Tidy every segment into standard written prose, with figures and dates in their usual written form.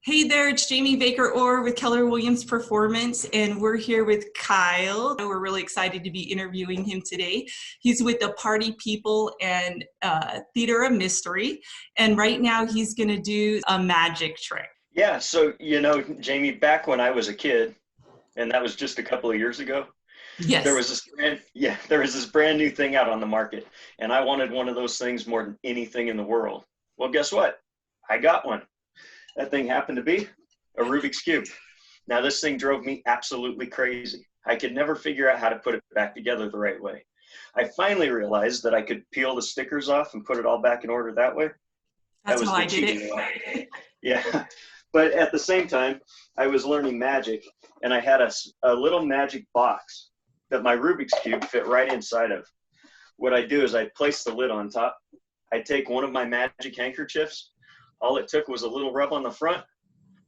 Hey there, it's Jami Baker Orr with Keller Williams Performance, and we're here with Kyle. We're really excited to be interviewing him today. He's with the Party People and Theater of Mystery, and right now he's going to do a magic trick. Yeah, Jamie, back when I was a kid, and that was just a couple of years ago, there Yes, was there was this brand new thing out on the market, and I wanted one of those things more than anything in the world. Well, guess what? I got one. That thing happened to be a Rubik's Cube. Now, this thing drove me absolutely crazy. I could never figure out how to put it back together the right way. I finally realized that I could peel the stickers off and put it all back in order that way. That that's was how the I did cheating way. it. Yeah. But at the same time, I was learning magic, and I had a little magic box that my Rubik's Cube fit right inside of. What I do is I place the lid on top. I take one of my magic handkerchiefs. All it took was a little rub on the front,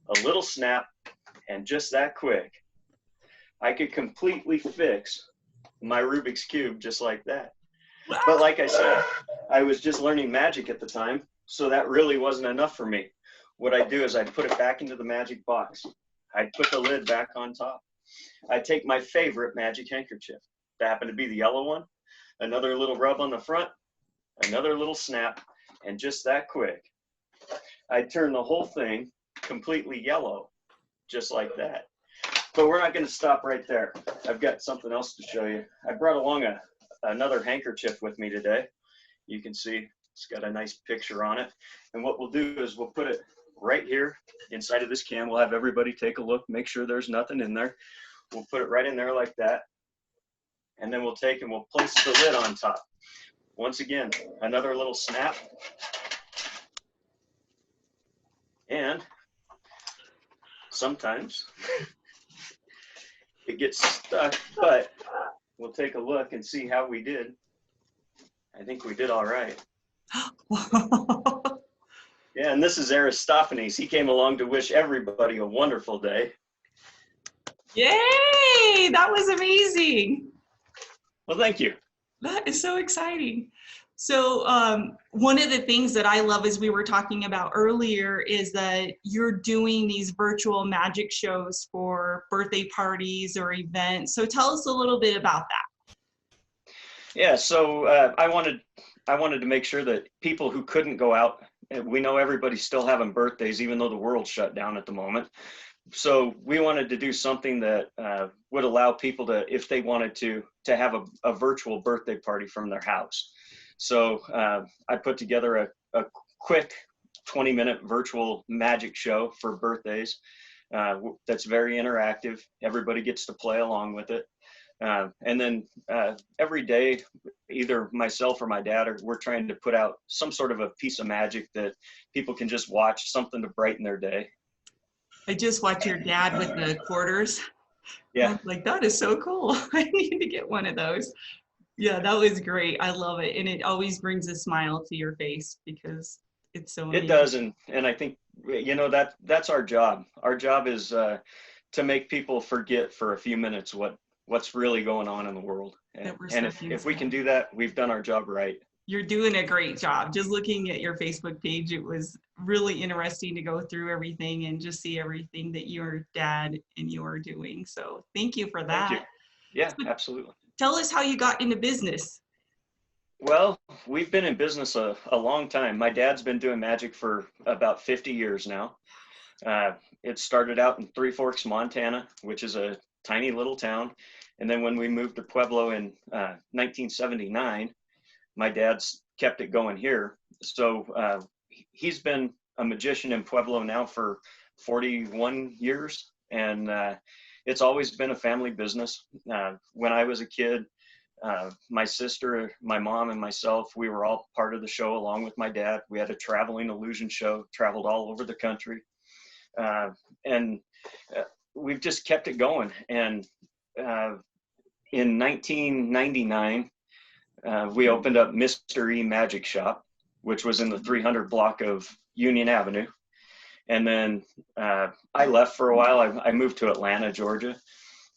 a little snap, and just that quick, I could completely fix my Rubik's Cube just like that. But like I said, I was just learning magic at the time, so that really wasn't enough for me. What I do is I put it back into the magic box. I put the lid back on top. I take my favorite magic handkerchief. That happened to be the yellow one. Another little rub on the front, another little snap, and just that quick, I turn the whole thing completely yellow, just like that. But we're not going to stop right there. I've got something else to show you. I brought along another handkerchief with me today. You can see it's got a nice picture on it. And what we'll do is we'll put it right here inside of this can. We'll have everybody take a look, make sure there's nothing in there. We'll put it right in there like that. And then we'll take and we'll place the lid on top. Once again, another little snap. And sometimes it gets stuck, but we'll take a look and see how we did. I think we did all right. Yeah, and this is Aristophanes. He came along to wish everybody a wonderful day. Yay! That was amazing. Well, thank you. That is so exciting. So one of the things that I love, as we were talking about earlier, is that you're doing these virtual magic shows for birthday parties or events. So tell us a little bit about that. Yeah, so I wanted to make sure that people who couldn't go out, we know everybody's still having birthdays, even though the world's shut down at the moment. So we wanted to do something that would allow people to, if they wanted to have a virtual birthday party from their house. So I put together a quick 20-minute virtual magic show for birthdays that's very interactive. Everybody gets to play along with it. And then every day, either myself or my dad, we're trying to put out some sort of a piece of magic that people can just watch, something to brighten their day. I just watched your dad with the quarters. Yeah. I was like, that is so cool. I need to get one of those. Yeah, that was great. I love it. And it always brings a smile to your face because it's so amazing. It does. And I think, that's our job. Our job is to make people forget for a few minutes what's really going on in the world. And if we can do that, we've done our job right. You're doing a great job. Just looking at your Facebook page, it was really interesting to go through everything and just see everything that your dad and you are doing. So thank you for that. Thank you. Yeah, absolutely. Tell us how you got into business. Well, we've been in business a long time. My dad's been doing magic for about 50 years now. It started out in Three Forks, Montana, which is a tiny little town. And then when we moved to Pueblo in 1979, my dad's kept it going here. So he's been a magician in Pueblo now for 41 years. And it's always been a family business. When I was a kid, my sister, my mom, and myself, we were all part of the show along with my dad. We had a traveling illusion show, traveled all over the country. And we've just kept it going. And in 1999, we opened up Mystery Magic Shop, which was in the 300 block of Union Avenue. And then I left for a while. I moved to Atlanta, Georgia,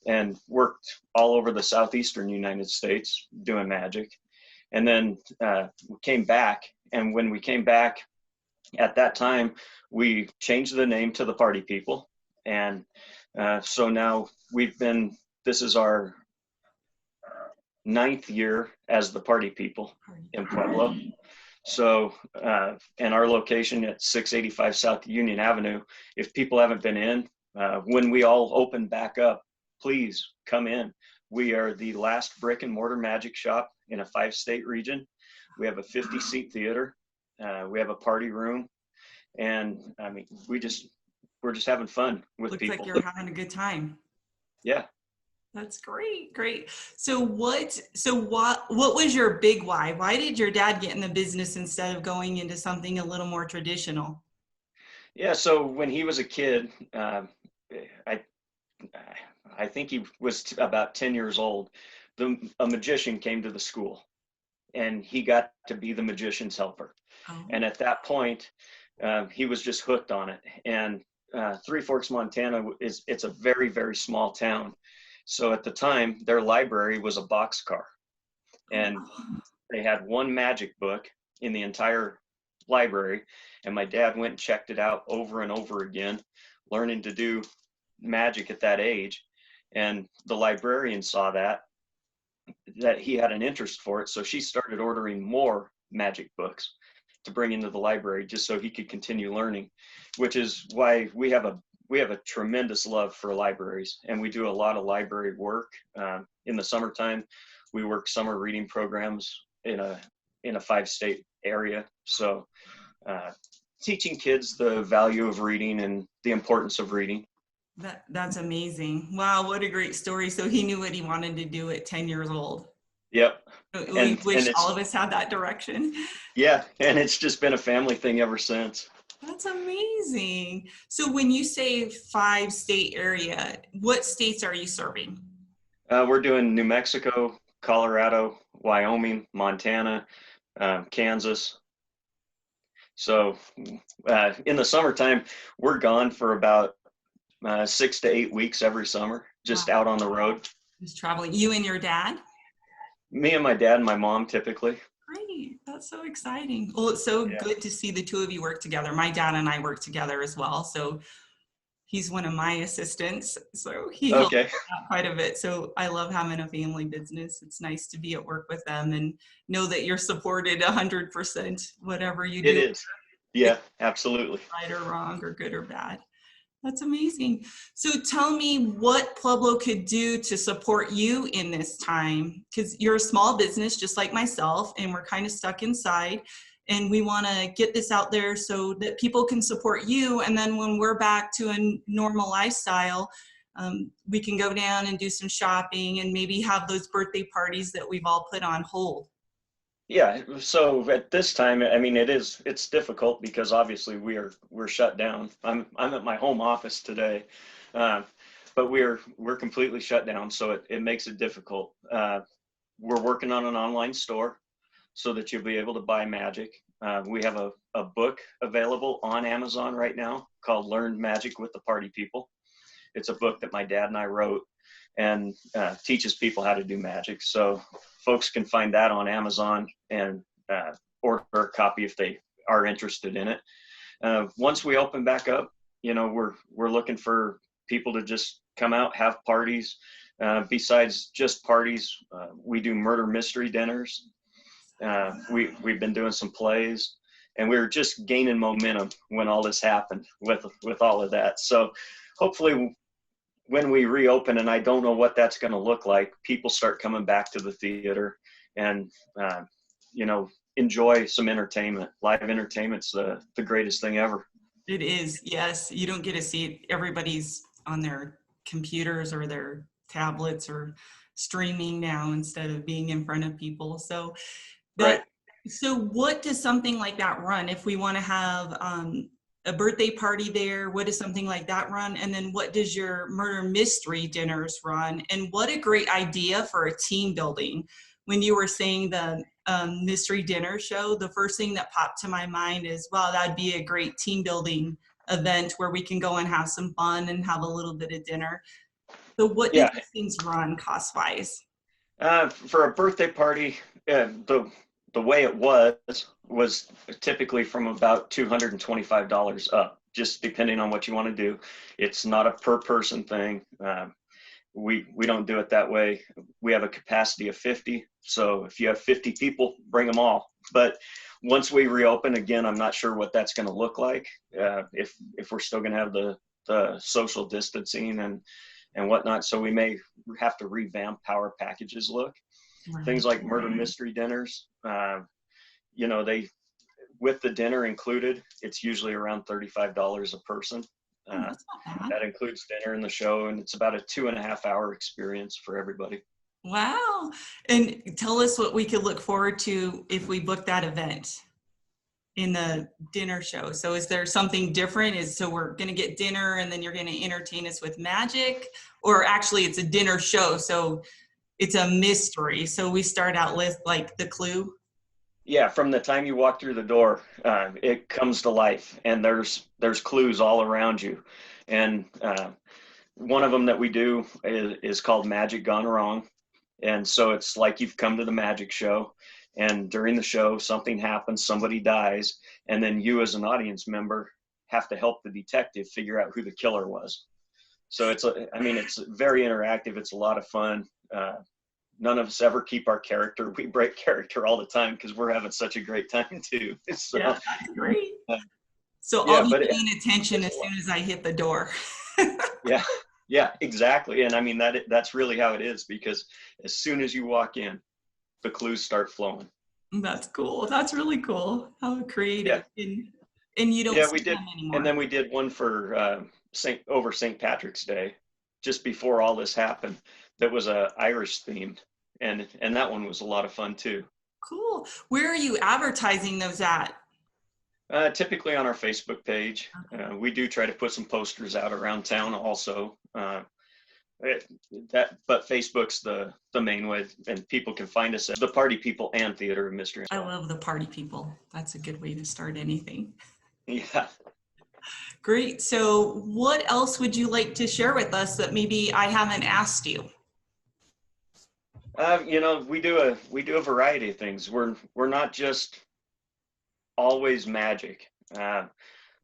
and worked all over the southeastern United States doing magic. And then we came back. And when we came back, At that time, we changed the name to the Party People. And so now this is our 9th year as the Party People in Pueblo. So, and our location at 685 South Union Avenue, if people haven't been in, when we all open back up, please come in. We are the last brick and mortar magic shop in a 5-state region. We have a 50-seat theater. We have a party room. And I mean, we're just having fun with Looks people. like you're having a good time. Yeah. That's great. Great. So what was your big why? Why did your dad get in the business instead of going into something a little more traditional? Yeah. So when he was a kid, I think he was about 10 years old. A magician came to the school, and he got to be the magician's helper. Oh. And at that point, he was just hooked on it. And Three Forks, Montana it's a very, very small town. So at the time, their library was a boxcar, and they had one magic book in the entire library. And my dad went and checked it out over and over again, learning to do magic at that age. And the librarian saw that he had an interest for it. So she started ordering more magic books to bring into the library just so he could continue learning, which is why we have a tremendous love for libraries, and we do a lot of library work. In the summertime, we work summer reading programs in a 5-state area. So teaching kids the value of reading and the importance of reading. That's amazing. Wow, what a great story. So he knew what he wanted to do at 10 years old. Yep. We wish all of us had that direction. Yeah, and it's just been a family thing ever since. That's amazing. So when you say 5-state area, what states are you serving? We're doing New Mexico, Colorado, Wyoming, Montana, Kansas. So in the summertime, we're gone for about 6 to 8 weeks every summer, just out on the road. Just traveling. You and your dad? Me and my dad and my mom typically. Great. That's so exciting. Well, it's so good to see the two of you work together. My dad and I work together as well. So he's one of my assistants. So he helps out quite a bit. So I love having a family business. It's nice to be at work with them and know that you're supported 100%, whatever you do. It is. Yeah, absolutely. Right or wrong or good or bad. That's amazing. So tell me what Pueblo could do to support you in this time, because you're a small business just like myself, and we're kind of stuck inside, and we want to get this out there so that people can support you. And then when we're back to a normal lifestyle, we can go down and do some shopping and maybe have those birthday parties that we've all put on hold. Yeah, so at this time, I mean, it's difficult because obviously we're shut down. I'm at my home office today, but we're completely shut down, so it makes it difficult. We're working on an online store so that you'll be able to buy magic. We have a book available on Amazon right now called Learn Magic with the Party People. It's a book that my dad and I wrote, and teaches people how to do magic. So folks can find that on Amazon and order a copy if they are interested in it. Once we open back up, we're looking for people to just come out, have parties. Besides just parties, we do murder mystery dinners. We've been doing some plays, and we were just gaining momentum when all this happened with all of that. So hopefully when we reopen, and I don't know what that's going to look like, people start coming back to the theater and, enjoy some entertainment. Live entertainment's the greatest thing ever. It is, yes. You don't get to see it. Everybody's on their computers or their tablets or streaming now instead of being in front of people. So Right. So what does something like that run if we want to have a birthday party there? What does something like that run? And then what does your murder mystery dinners run? And what a great idea for a team building. When you were saying the mystery dinner show, the first thing that popped to my mind is, wow, that'd be a great team building event where we can go and have some fun and have a little bit of dinner. So what do these things run cost-wise? For a birthday party, the way it was typically from about $225 up, just depending on what you want to do. It's not a per person thing. We don't do it that way. We have a capacity of 50. So if you have 50 people, bring them all. But once we reopen again, I'm not sure what that's going to look like. If we're still going to have the social distancing and whatnot. So we may have to revamp how our packages look. Right. Things like murder mystery dinners, they, with the dinner included, it's usually around $35 a person. That's not bad. That includes dinner and the show, and it's about a 2.5 hour experience for everybody. Wow. And tell us what we could look forward to if we book that event in the dinner show. So is there something different? So we're going to get dinner and then you're going to entertain us with magic, or actually it's a dinner show. So it's a mystery. So we start out with like the clue. Yeah, from the time you walk through the door, it comes to life, and there's clues all around you. And one of them that we do is called Magic Gone Wrong. And so it's like you've come to the magic show, and during the show, something happens, somebody dies, and then you as an audience member have to help the detective figure out who the killer was. So it's very interactive. It's a lot of fun. None of us ever keep our character. We break character all the time because we're having such a great time too. So, yeah, that's great. So yeah, I'll be paying attention as soon as I hit the door. yeah, exactly. And I mean, that's really how it is, because as soon as you walk in, the clues start flowing. That's cool. That's really cool. How creative. Yeah. And you don't Yeah, see we did. them anymore. And then we did one for St. Patrick's Day, just before all this happened. That was Irish themed. And that one was a lot of fun too. Cool. Where are you advertising those at? Typically on our Facebook page. We do try to put some posters out around town also. But Facebook's the main way, and people can find us at the Party People and Theater of Mystery. I love the Party People. That's a good way to start anything. Yeah. Great. So what else would you like to share with us that maybe I haven't asked you? We do a variety of things. We're not just always magic.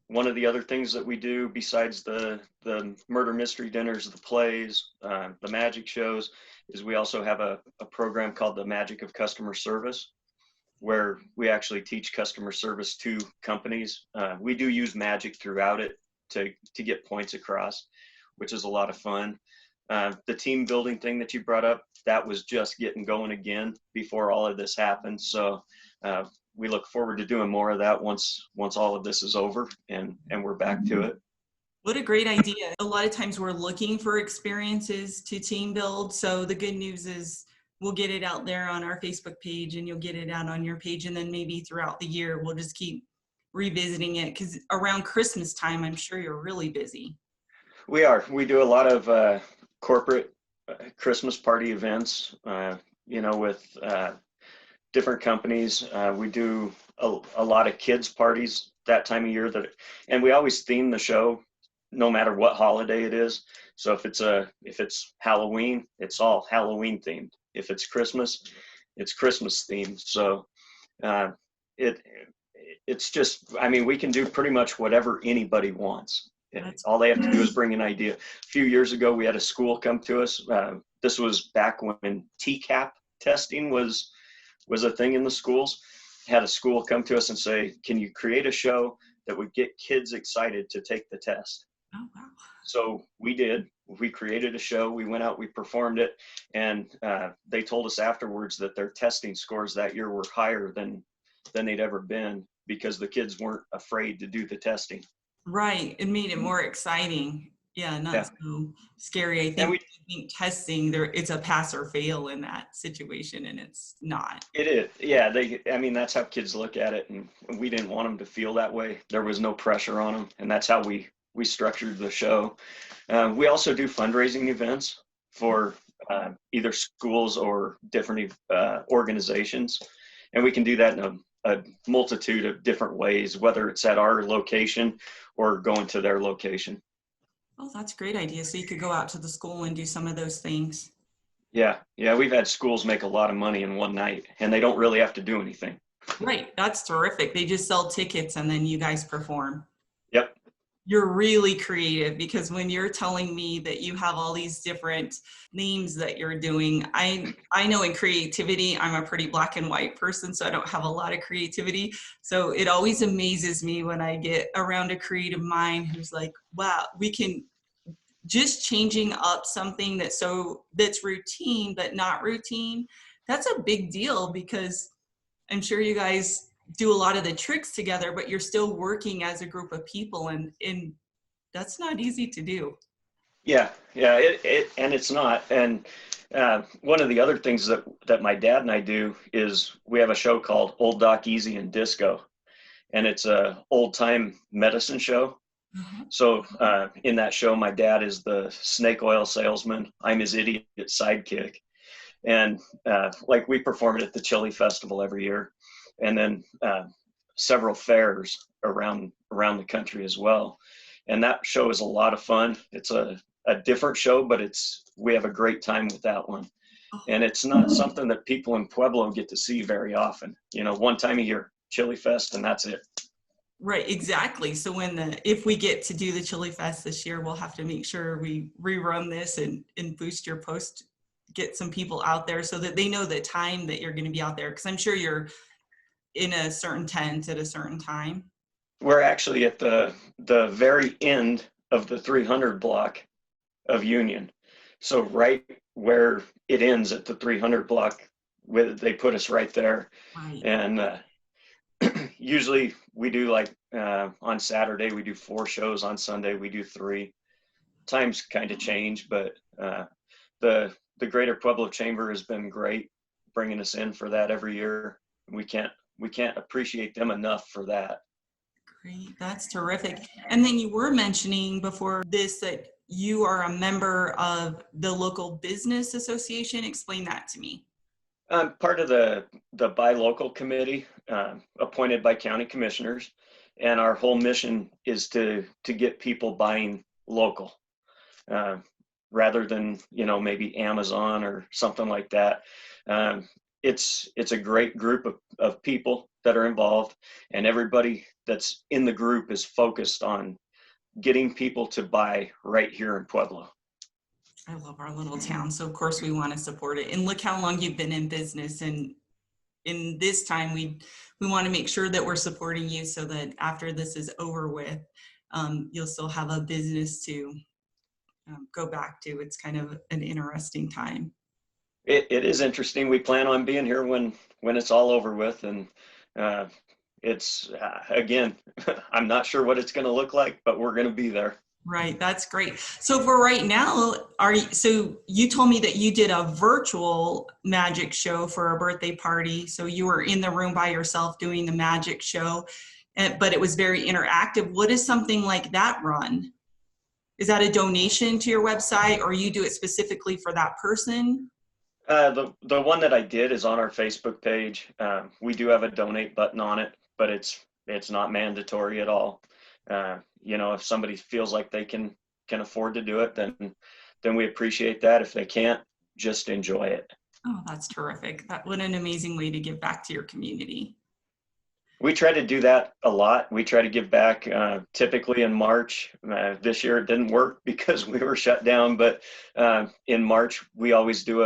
One of the other things that we do, besides the murder mystery dinners, the plays, the magic shows, is we also have a program called the Magic of Customer Service, where we actually teach customer service to companies. We do use magic throughout it to get points across, which is a lot of fun. The team building thing that you brought up, that was just getting going again before all of this happened. So we look forward to doing more of that once all of this is over and we're back to it. What a great idea. A lot of times we're looking for experiences to team build. So the good news is we'll get it out there on our Facebook page, and you'll get it out on your page. And then maybe throughout the year, we'll just keep revisiting it, because around Christmas time, I'm sure you're really busy. We are. We do a lot of corporate Christmas party events, with different companies. We do a lot of kids parties that time of year, and we always theme the show no matter what holiday it is. So if it's Halloween, it's all Halloween themed. If it's Christmas, it's Christmas themed. So it's just, we can do pretty much whatever anybody wants. All they have to do is bring an idea. A few years ago, we had a school come to us. This was back when TCAP testing was a thing in the schools. Had a school come to us and say, can you create a show that would get kids excited to take the test? Oh, wow. So we did. We created a show. We went out, we performed it, and they told us afterwards that their testing scores that year were higher than they'd ever been, because the kids weren't afraid to do the testing. Right. It made it more exciting. Yeah, not so scary. I think testing it's a pass or fail in that situation, and it's not. It is. Yeah, that's how kids look at it, and we didn't want them to feel that way. There was no pressure on them, and that's how we structured the show. We also do fundraising events for either schools or different organizations, and we can do that in a multitude of different ways, whether it's at our location or going to their location. Oh, that's a great idea. So you could go out to the school and do some of those things. Yeah, yeah, we've had schools make a lot of money in one night, and they don't really have to do anything. Right. That's terrific. They just sell tickets and then you guys perform. Yep. You're really creative, because when you're telling me that you have all these different names that you're doing, I know in creativity, I'm a pretty black and white person, so I don't have a lot of creativity. So it always amazes me when I get around a creative mind who's like, wow, we can just changing up something that's routine but not routine. That's a big deal, because I'm sure you guys do a lot of the tricks together, but you're still working as a group of people, and that's not easy to do. Yeah, yeah, and it's not. And one of the other things that my dad and I do is we have a show called Old Doc Easy and Disco, and it's a old time medicine show. Uh-huh. So in that show, my dad is the snake oil salesman. I'm his idiot sidekick, and like we perform it at the Chili Festival every year, and then several fairs around the country as well. And that show is a lot of fun. It's a different show, but we have a great time with that one. And it's not something that people in Pueblo get to see very often. You know, one time a year, Chili Fest, and that's it. Right, exactly. So if we get to do the Chili Fest this year, we'll have to make sure we rerun this and boost your post, get some people out there so that they know the time that you're going to be out there. Because I'm sure you're in a certain tent at a certain time. We're actually at the very end of the 300 block of Union. So right where it ends at the 300 block, they put us right there. Right. And usually we do like on Saturday we do 4 shows, on Sunday we do 3. Times kind of change, but the Greater Pueblo Chamber has been great bringing us in for that every year. We can't appreciate them enough for that. Great, that's terrific. And then you were mentioning before this that you are a member of the local business association. Explain that to me. I'm part of the buy local committee appointed by county commissioners, and our whole mission is to get people buying local uh, rather than maybe Amazon or something like that. It's a great group of people that are involved, and everybody that's in the group is focused on getting people to buy right here in Pueblo. I love our little town, so of course we want to support it. And look how long you've been in business, and in this time we want to make sure that we're supporting you so that after this is over with, you'll still have a business to go back to. It's kind of an interesting time. It is interesting. We plan on being here when it's all over with, and it's again, I'm not sure what it's going to look like, but we're going to be there. Right, that's great. So for right now, so you told me that you did a virtual magic show for a birthday party. So you were in the room by yourself doing the magic show, but it was very interactive. What is something like that run? Is that a donation to your website, or you do it specifically for that person? The one that I did is on our Facebook page. We do have a donate button on it, but it's not mandatory at all. If somebody feels like they can afford to do it, then we appreciate that. If they can't, just enjoy it. Oh, that's terrific. What an amazing way to give back to your community. We try to do that a lot. We try to give back typically in March. This year it didn't work because we were shut down, but in March we always do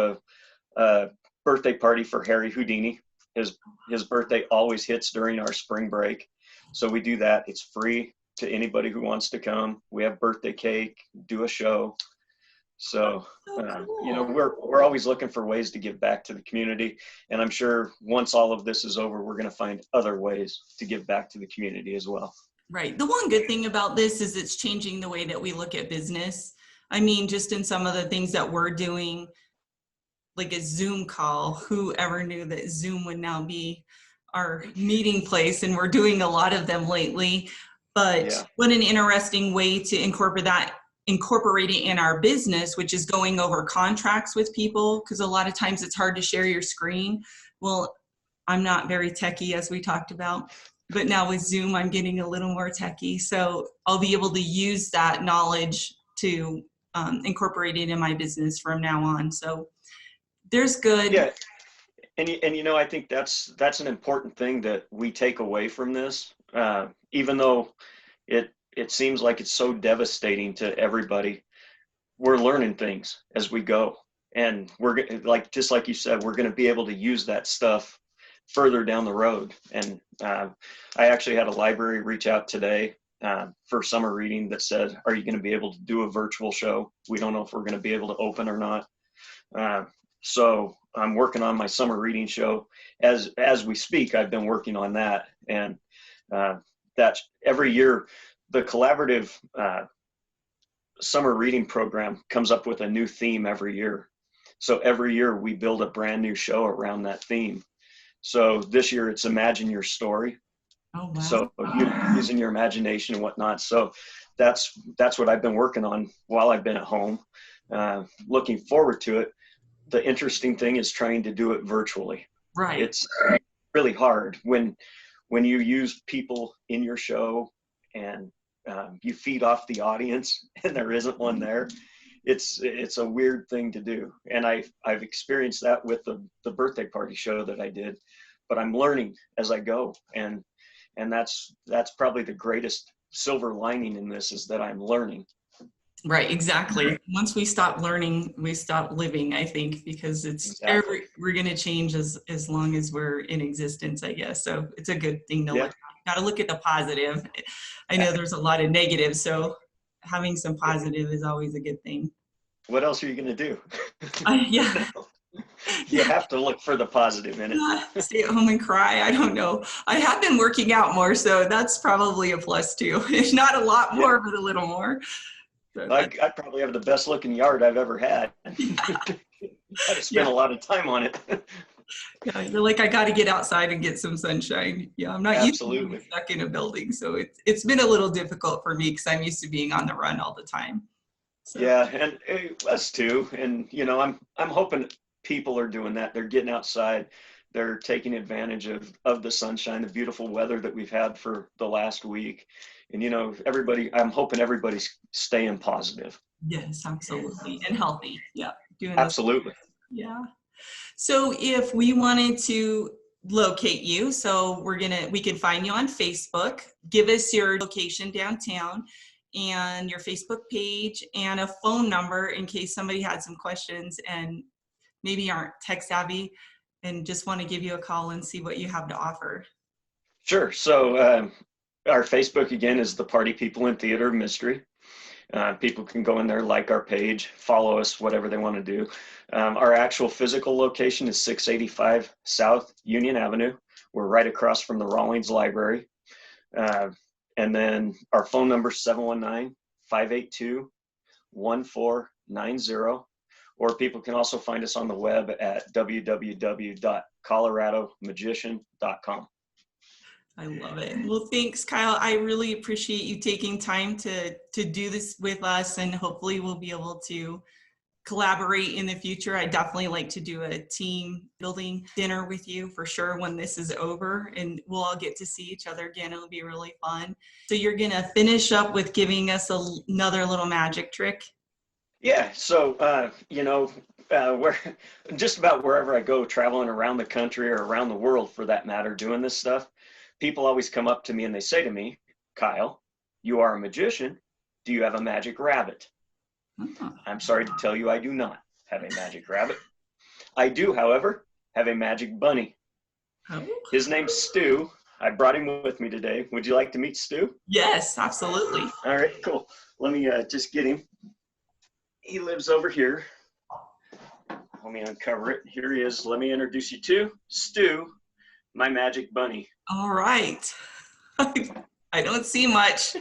a birthday party for Harry Houdini. His birthday always hits during our spring break. So we do that. It's free to anybody who wants to come. We have birthday cake, do a show. So, Cool. we're always looking for ways to give back to the community. And I'm sure once all of this is over, we're going to find other ways to give back to the community as well. Right. The one good thing about this is it's changing the way that we look at business. I mean, just in some of the things that we're doing, like a Zoom call, who ever knew that Zoom would now be our meeting place? And we're doing a lot of them lately. But Yeah. what an interesting way to incorporate it in our business, which is going over contracts with people, because a lot of times it's hard to share your screen. Well, I'm not very techie, as we talked about, but now with Zoom, I'm getting a little more techie. So I'll be able to use that knowledge to incorporate it in my business from now on. So There's good. Yeah. And you know, I think that's an important thing that we take away from this, even though it seems like it's so devastating to everybody. We're learning things as we go, and like just like you said, we're going to be able to use that stuff further down the road. And I actually had a library reach out today for summer reading that said, "Are you going to be able to do a virtual show? We don't know if we're going to be able to open or not." So I'm working on my summer reading show as we speak. I've been working on that, and that every year the collaborative summer reading program comes up with a new theme every year. So every year we build a brand new show around that theme. So this year it's Imagine Your Story. Oh, wow. So using your imagination and whatnot. So that's what I've been working on while I've been at home. Looking forward to it. The interesting thing is trying to do it virtually. Right. It's really hard when you use people in your show and you feed off the audience and there isn't one there. It's a weird thing to do. And I've experienced that with the birthday party show that I did, but I'm learning as I go. And that's probably the greatest silver lining in this, is that I'm learning. Right, exactly. Once we stop learning, we stop living, I think, because Exactly. we're going to change as long as we're in existence, I guess. So it's a good thing to look. Got to look at the positive. I know there's a lot of negatives, so having some positive is always a good thing. What else are you going to do? Yeah. You have to look for the positive in it. Stay at home and cry. I don't know. I have been working out more, so that's probably a plus too. If not a lot more, but a little more. So I probably have the best looking yard I've ever had. I spent a lot of time on it. Yeah, you're like, I got to get outside and get some sunshine. Yeah, I'm not used to being stuck in a building, so it's been a little difficult for me because I'm used to being on the run all the time. So. Yeah, and us too. And you know, I'm hoping people are doing that. They're getting outside. They're taking advantage of the sunshine, the beautiful weather that we've had for the last week. And you know, I'm hoping everybody's staying positive. Yes, absolutely, and healthy. Yeah, doing absolutely. Yeah. So if we wanted to locate you, so we can find you on Facebook. Give us your location downtown and your Facebook page and a phone number in case somebody had some questions and maybe aren't tech savvy and just want to give you a call and see what you have to offer. Sure. So our Facebook again is the Party People in Theater of Mystery. People can go in there, like our page, follow us, whatever they want to do. Our actual physical location is 685 South Union Avenue. We're right across from the Rawlings Library. And then our phone number is 719-582-1490. Or people can also find us on the web at www.coloradomagician.com. I love it. Well, thanks, Kyle. I really appreciate you taking time to do this with us, and hopefully we'll be able to collaborate in the future. I definitely like to do a team building dinner with you for sure when this is over, and we'll all get to see each other again. It'll be really fun. So you're going to finish up with giving us another little magic trick? Yeah. So, you know, where just about wherever I go, traveling around the country or around the world for that matter, doing this stuff, people always come up to me and they say to me, Kyle, you are a magician. Do you have a magic rabbit? I'm sorry to tell you, I do not have a magic rabbit. I do, however, have a magic bunny. His name's Stu. I brought him with me today. Would you like to meet Stu? Yes, absolutely. All right, cool. Let me just get him. He lives over here. Let me uncover it. Here he is. Let me introduce you to Stu, my magic bunny. All right. I don't see much.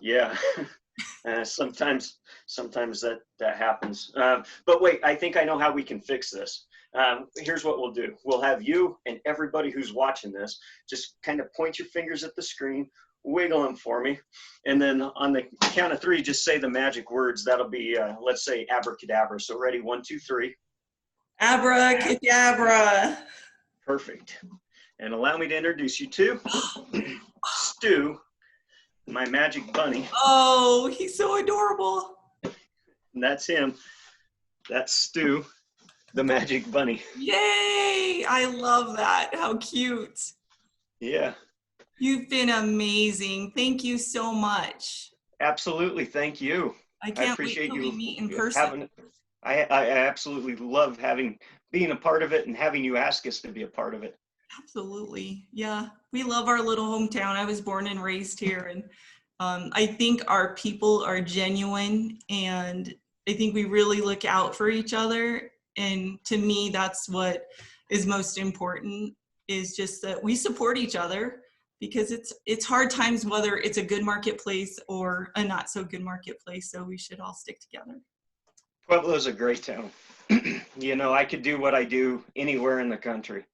Yeah. Sometimes that happens. But wait, I think I know how we can fix this. Here's what we'll do. We'll have you and everybody who's watching this just kind of point your fingers at the screen, wiggle them for me, and then on the count of three, just say the magic words. That'll be, let's say, abracadabra. So ready, 1, 2, 3. Abracadabra. Perfect. And allow me to introduce you to Stu, my magic bunny. Oh, he's so adorable. And that's him. That's Stu, the Magic Bunny. Yay! I love that. How cute. Yeah, You've been amazing. Thank you so much. absolutely. Thank you. I I can't wait appreciate till we you meet in person. having. I absolutely love being a part of it and having you ask us to be a part of it. Absolutely. Yeah. We love our little hometown. I was born and raised here. And I think our people are genuine, and I think we really look out for each other. And to me, that's what is most important, is just that we support each other, because it's hard times, whether it's a good marketplace or a not so good marketplace. So we should all stick together. Pueblo's a great town. You know, I could do what I do anywhere in the country,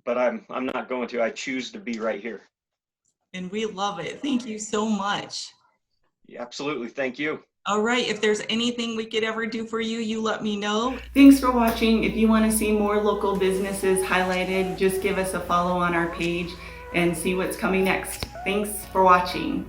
but I'm not going to. I choose to be right here. And we love it. Thank you so much. Yeah, absolutely. Thank you. All right, if there's anything we could ever do for you, you let me know. Thanks for watching. If you want to see more local businesses highlighted, just give us a follow on our page and see what's coming next. Thanks for watching.